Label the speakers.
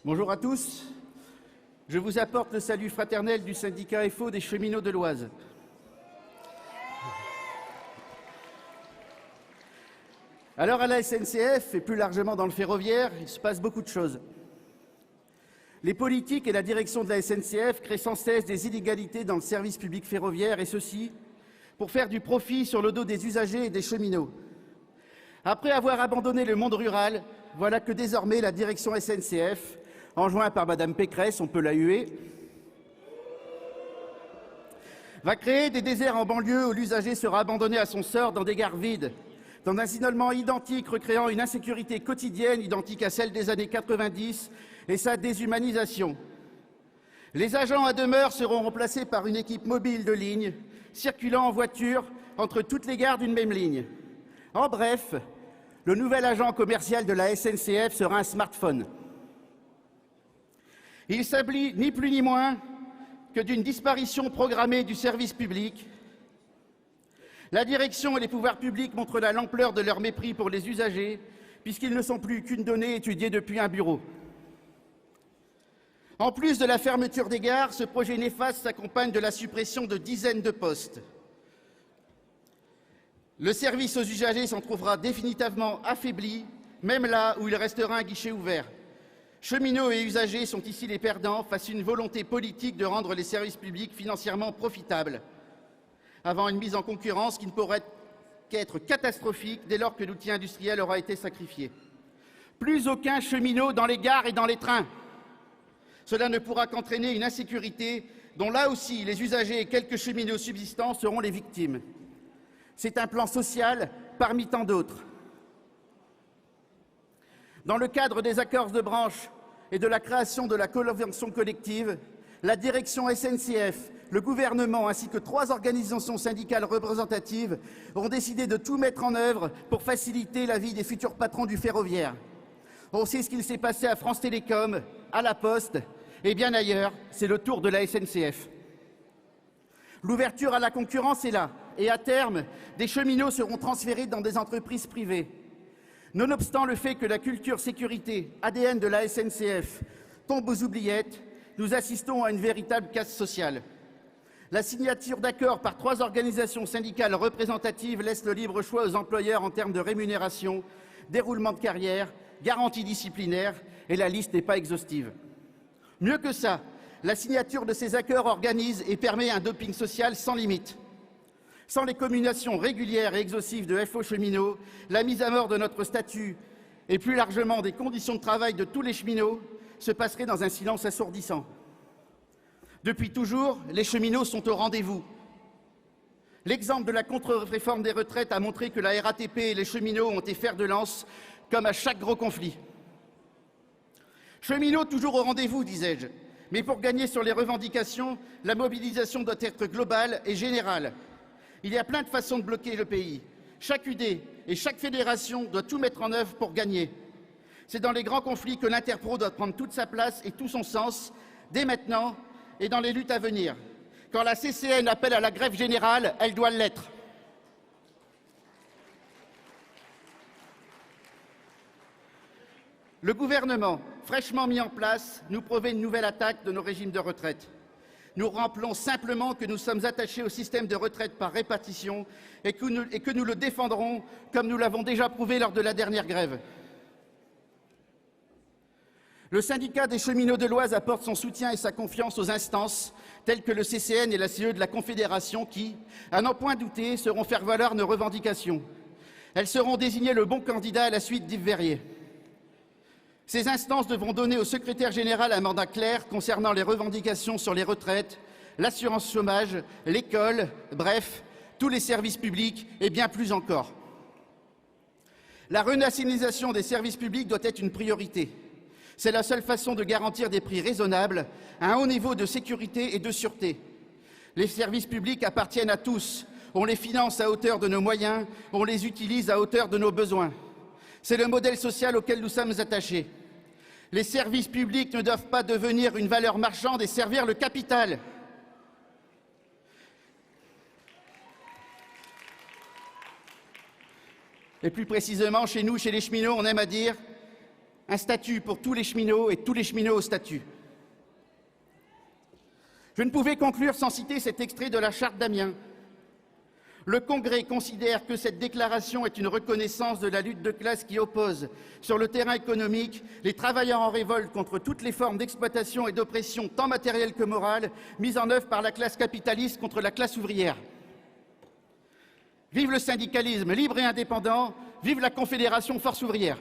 Speaker 1: Bonjour à tous. Je vous apporte le salut fraternel du syndicat FO des cheminots de l'Oise. Alors à la SNCF et plus largement dans le ferroviaire, il se passe beaucoup de choses. Les politiques et la direction de la SNCF créent sans cesse des inégalités dans le service public ferroviaire, et ceci pour faire du profit sur le dos des usagers et des cheminots. Après avoir abandonné le monde rural, voilà que désormais la direction SNCF, enjointe par Madame Pécresse, on peut la huer, va créer des déserts en banlieue où l'usager sera abandonné à son sort dans des gares vides, dans un isolement identique recréant une insécurité quotidienne identique à celle des années 90 et sa déshumanisation. Les agents à demeure seront remplacés par une équipe mobile de ligne, circulant en voiture entre toutes les gares d'une même ligne. En bref, le nouvel agent commercial de la SNCF sera un smartphone. Il s'agit ni plus ni moins que d'une disparition programmée du service public. La direction et les pouvoirs publics montrent là l'ampleur de leur mépris pour les usagers, puisqu'ils ne sont plus qu'une donnée étudiée depuis un bureau. En plus de la fermeture des gares, ce projet néfaste s'accompagne de la suppression de dizaines de postes. Le service aux usagers s'en trouvera définitivement affaibli, même là où il restera un guichet ouvert. Cheminots et usagers sont ici les perdants face à une volonté politique de rendre les services publics financièrement profitables, avant une mise en concurrence qui ne pourrait qu'être catastrophique dès lors que l'outil industriel aura été sacrifié. Plus aucun cheminot dans les gares et dans les trains. Cela ne pourra qu'entraîner une insécurité dont là aussi les usagers et quelques cheminots subsistants seront les victimes. C'est un plan social parmi tant d'autres. Dans le cadre des accords de branche et de la création de la convention collective, la direction SNCF, le gouvernement ainsi que 3 organisations syndicales représentatives ont décidé de tout mettre en œuvre pour faciliter la vie des futurs patrons du ferroviaire. On sait ce qu'il s'est passé à France Télécom, à La Poste et bien ailleurs, c'est le tour de la SNCF. L'ouverture à la concurrence est là et à terme, des cheminots seront transférés dans des entreprises privées. Nonobstant le fait que la culture sécurité, ADN de la SNCF, tombe aux oubliettes, nous assistons à une véritable casse sociale. La signature d'accords par 3 organisations syndicales représentatives laisse le libre choix aux employeurs en termes de rémunération, déroulement de carrière, garanties disciplinaires, et la liste n'est pas exhaustive. Mieux que ça, la signature de ces accords organise et permet un doping social sans limite. Sans les communications régulières et exhaustives de FO cheminots, la mise à mort de notre statut et plus largement des conditions de travail de tous les cheminots se passerait dans un silence assourdissant. Depuis toujours, les cheminots sont au rendez-vous. L'exemple de la contre-réforme des retraites a montré que la RATP et les cheminots ont été fer de lance, comme à chaque gros conflit. Cheminots toujours au rendez-vous, disais-je. Mais pour gagner sur les revendications, la mobilisation doit être globale et générale. Il y a plein de façons de bloquer le pays. Chaque UD et chaque fédération doit tout mettre en œuvre pour gagner. C'est dans les grands conflits que l'interpro doit prendre toute sa place et tout son sens, dès maintenant et dans les luttes à venir. Quand la CCN appelle à la grève générale, elle doit l'être. Le gouvernement, fraîchement mis en place, nous promet une nouvelle attaque de nos régimes de retraite. Nous rappelons simplement que nous sommes attachés au système de retraite par répartition et que nous le défendrons comme nous l'avons déjà prouvé lors de la dernière grève. Le syndicat des cheminots de l'Oise apporte son soutien et sa confiance aux instances telles que le CCN et la CE de la Confédération qui, à n'en point douter, sauront faire valoir nos revendications. Elles sauront désigner le bon candidat à la suite d'Yves Verrier. Ces instances devront donner au secrétaire général un mandat clair concernant les revendications sur les retraites, l'assurance chômage, l'école, bref, tous les services publics et bien plus encore. La renationalisation des services publics doit être une priorité. C'est la seule façon de garantir des prix raisonnables, un haut niveau de sécurité et de sûreté. Les services publics appartiennent à tous. On les finance à hauteur de nos moyens, on les utilise à hauteur de nos besoins. C'est le modèle social auquel nous sommes attachés. Les services publics ne doivent pas devenir une valeur marchande et servir le capital. Et plus précisément, chez nous, chez les cheminots, on aime à dire Un statut pour tous les cheminots et tous les cheminots au statut. Je ne pouvais conclure sans citer cet extrait de la charte d'Amiens. Le Congrès considère que cette déclaration est une reconnaissance de la lutte de classe qui oppose, sur le terrain économique, les travailleurs en révolte contre toutes les formes d'exploitation et d'oppression, tant matérielle que morale, mises en œuvre par la classe capitaliste contre la classe ouvrière. Vive le syndicalisme libre et indépendant, vive la Confédération Force ouvrière.